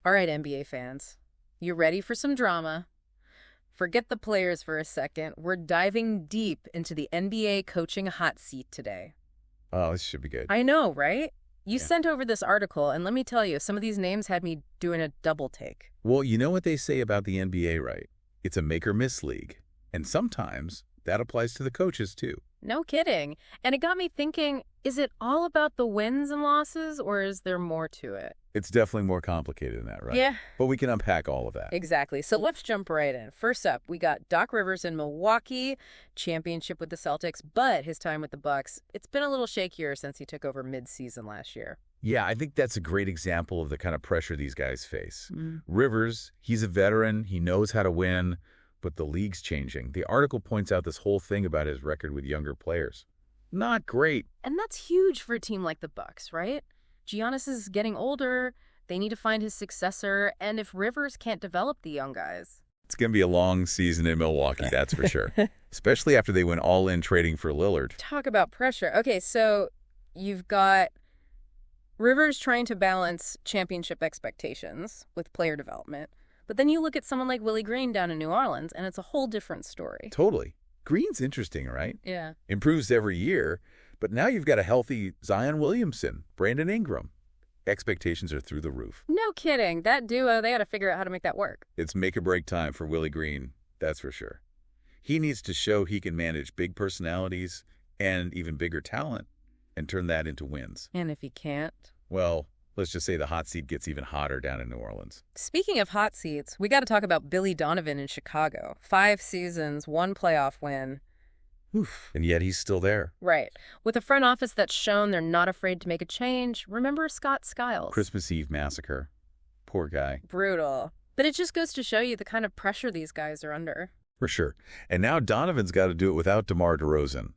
All right, NBA fans, you ready for some drama? Forget the players for a second. We're diving deep into the NBA coaching hot seat today. Oh, this should be good. I know, right? You Yeah. sent over this article, and let me tell you, some of these names had me doing a double take. Well, you know what they say about the NBA, right? It's a make-or-miss league. And sometimes that applies to the coaches, too. No kidding. And it got me thinking, is it all about the wins and losses, or is there more to it? It's definitely more complicated than that, right? Yeah. But we can unpack all of that. Exactly. So let's jump right in. First up, we got Doc Rivers in Milwaukee, championship with the Celtics, but his time with the Bucks, it's been a little shakier since he took over mid-season last year. Yeah, I think that's a great example of the kind of pressure these guys face. Rivers, he's a veteran. He knows how to win, but the league's changing. The article points out this whole thing about his record with younger players. Not great. And that's huge for a team like the Bucks, right? Giannis is getting older. They need to find his successor. And if Rivers can't develop the young guys... It's going to be a long season in Milwaukee, that's for sure. Especially after they went all in trading for Lillard. Talk about pressure. Okay, so you've got Rivers trying to balance championship expectations with player development. But then you look at someone like Willie Green down in New Orleans, and it's a whole different story. Totally. Green's interesting, right? Yeah. Improves every year. But now you've got a healthy Zion Williamson, Brandon Ingram. Expectations are through the roof. No kidding. That duo, they got to figure out how to make that work. It's make-or-break time for Willie Green, that's for sure. He needs to show he can manage big personalities and even bigger talent and turn that into wins. And if he can't? Well, let's just say the hot seat gets even hotter down in New Orleans. Speaking of hot seats, we got to talk about Billy Donovan in Chicago. 5 seasons, 1 playoff win. Oof. And yet he's still there. Right. With a front office that's shown they're not afraid to make a change. Remember Scott Skiles? Christmas Eve massacre. Poor guy. Brutal. But it just goes to show you the kind of pressure these guys are under. For sure. And now Donovan's got to do it without DeMar DeRozan.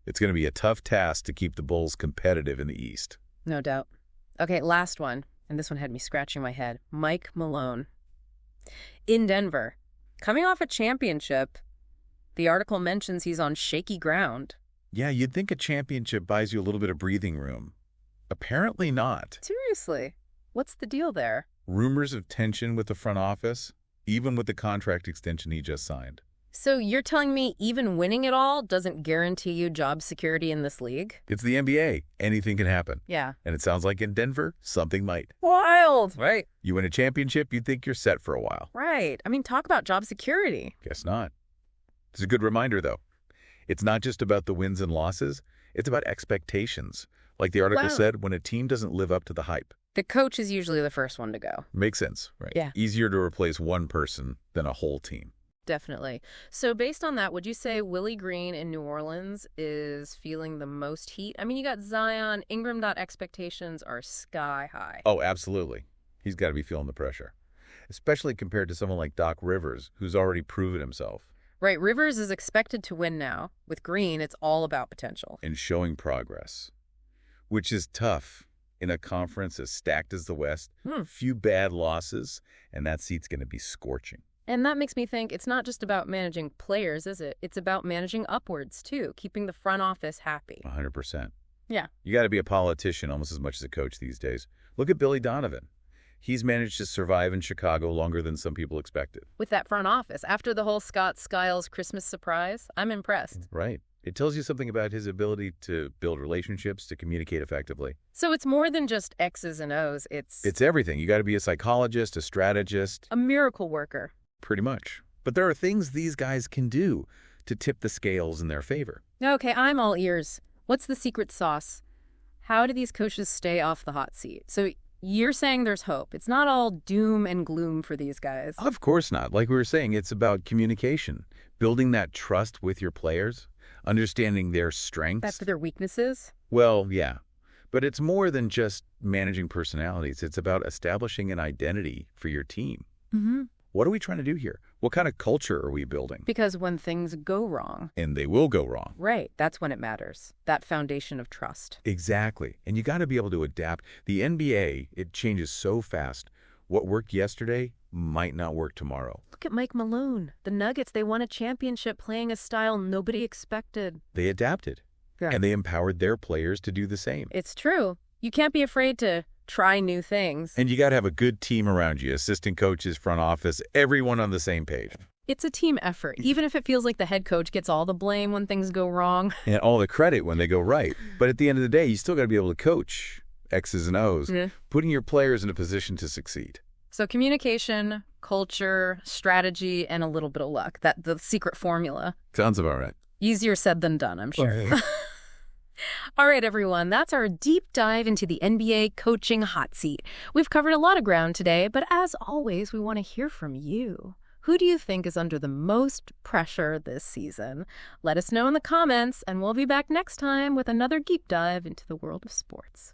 It's going to be a tough task to keep the Bulls competitive in the East. No doubt. Okay, last one. And this one had me scratching my head. Mike Malone. In Denver. Coming off a championship, the article mentions he's on shaky ground. Yeah, you'd think a championship buys you a little bit of breathing room. Apparently not. Seriously. What's the deal there? Rumors of tension with the front office, even with the contract extension he just signed. So you're telling me even winning it all doesn't guarantee you job security in this league? It's the NBA. Anything can happen. Yeah. And it sounds like in Denver, something might. Wild! Right. You win a championship, you'd think you're set for a while. Right. I mean, talk about job security. Guess not. It's a good reminder, though. It's not just about the wins and losses. It's about expectations. Like the article said, when a team doesn't live up to the hype. The coach is usually the first one to go. Makes sense, right? Yeah. Easier to replace one person than a whole team. Definitely. So based on that, would you say Willie Green in New Orleans is feeling the most heat? I mean, you got Zion, Ingram. Expectations are sky high. Oh, absolutely. He's got to be feeling the pressure, especially compared to someone like Doc Rivers, who's already proven himself. Right. Rivers is expected to win now. With Green, it's all about potential. And showing progress, which is tough in a conference as stacked as the West. Few bad losses, and that seat's going to be scorching. And that makes me think it's not just about managing players, is it? It's about managing upwards, too, keeping the front office happy. 100%. Yeah. You got to be a politician almost as much as a coach these days. Look at Billy Donovan. He's managed to survive in Chicago longer than some people expected. With that front office, after the whole Scott Skiles Christmas surprise, I'm impressed. Right. It tells you something about his ability to build relationships, to communicate effectively. So it's more than just X's and O's. It's everything. You got to be a psychologist, a strategist. A miracle worker. Pretty much. But there are things these guys can do to tip the scales in their favor. Okay, I'm all ears. What's the secret sauce? How do these coaches stay off the hot seat? So you're saying there's hope. It's not all doom and gloom for these guys. Of course not. Like we were saying, it's about communication, building that trust with your players, understanding their strengths. Back to their weaknesses? Well, yeah. But it's more than just managing personalities. It's about establishing an identity for your team. Mm-hmm. What are we trying to do here? What kind of culture are we building? Because when things go wrong... And they will go wrong. Right. That's when it matters. That foundation of trust. Exactly. And you got to be able to adapt. The NBA, it changes so fast. What worked yesterday might not work tomorrow. Look at Mike Malone. The Nuggets, they won a championship playing a style nobody expected. They adapted. Yeah. And they empowered their players to do the same. It's true. You can't be afraid to try new things. And you got to have a good team around you, assistant coaches, front office, everyone on the same page. It's a team effort, even if it feels like the head coach gets all the blame when things go wrong. And all the credit when they go right. But at the end of the day, you still got to be able to coach X's and O's, putting your players in a position to succeed. So communication, culture, strategy, and a little bit of luck. The secret formula. Sounds about right. Easier said than done, I'm sure. All right, everyone, that's our deep dive into the NBA coaching hot seat. We've covered a lot of ground today, but as always, we want to hear from you. Who do you think is under the most pressure this season? Let us know in the comments, and we'll be back next time with another deep dive into the world of sports.